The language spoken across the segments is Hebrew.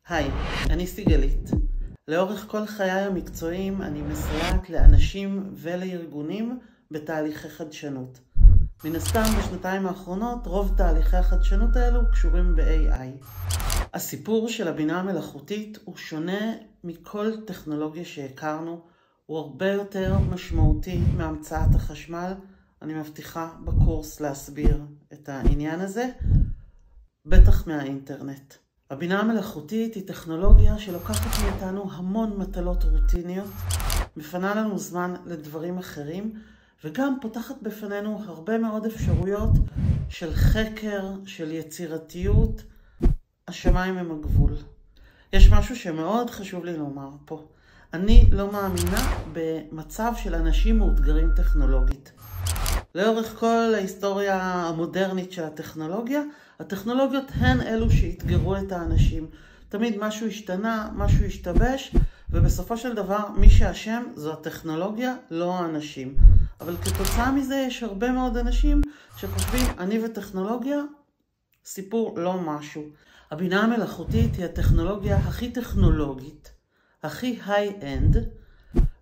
היי, אני סיגלית. לאורך כל חיי המקצועיים אני מסייעת לאנשים ולארגונים בתהליכי חדשנות. מן הסתם בשנתיים האחרונות רוב תהליכי החדשנות האלו קשורים ב-AI. הסיפור של הבינה המלאכותית הוא שונה מכל טכנולוגיה שהכרנו, הוא הרבה יותר משמעותי מהמצאת החשמל. אני מבטיחה בקורס להסביר את העניין הזה, בטח מהאינטרנט. הבינה המלאכותית היא טכנולוגיה שלוקחת מאיתנו המון מטלות רוטיניות, מפנה לנו זמן לדברים אחרים, וגם פותחת בפנינו הרבה מאוד אפשרויות של חקר, של יצירתיות. השמיים הם הגבול. יש משהו שמאוד חשוב לי לומר פה. אני לא מאמינה במצב של אנשים מאותגרים טכנולוגית. לאורך כל ההיסטוריה המודרנית של הטכנולוגיה, הטכנולוגיות הן אלו שהתגרו את האנשים. תמיד משהו השתנה, משהו השתבש, ובסופו של דבר מי שאשם זו הטכנולוגיה, לא האנשים. אבל כתוצאה מזה יש הרבה מאוד אנשים שחושבים, אני וטכנולוגיה, סיפור לא משהו. הבינה המלאכותית היא הטכנולוגיה הכי טכנולוגית, הכי היי-אנד,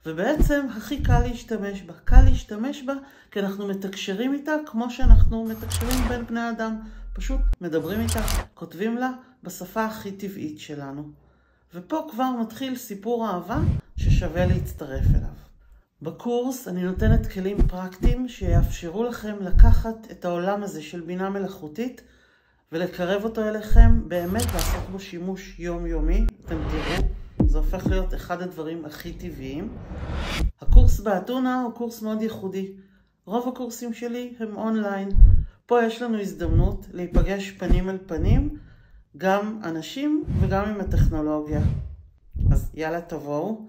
ובעצם הכי קל להשתמש בה. קל להשתמש בה כי אנחנו מתקשרים איתה כמו שאנחנו מתקשרים בין בני אדם. פשוט מדברים איתה, כותבים לה בשפה הכי טבעית שלנו. ופה כבר מתחיל סיפור אהבה ששווה להצטרף אליו. בקורס אני נותנת כלים פרקטיים שיאפשרו לכם לקחת את העולם הזה של בינה מלאכותית ולקרב אותו אליכם, באמת לעשות בו שימוש יומיומי. אתם תראו, זה הופך להיות אחד הדברים הכי טבעיים. הקורס באתונה הוא קורס מאוד ייחודי. רוב הקורסים שלי הם אונליין. פה יש לנו הזדמנות להיפגש פנים אל פנים, גם אנשים וגם עם הטכנולוגיה. אז יאללה תבואו.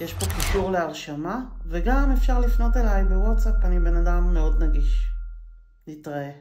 יש פה קישור להרשמה, וגם אפשר לפנות אליי בוואטסאפ, אני בן אדם מאוד נגיש. נתראה.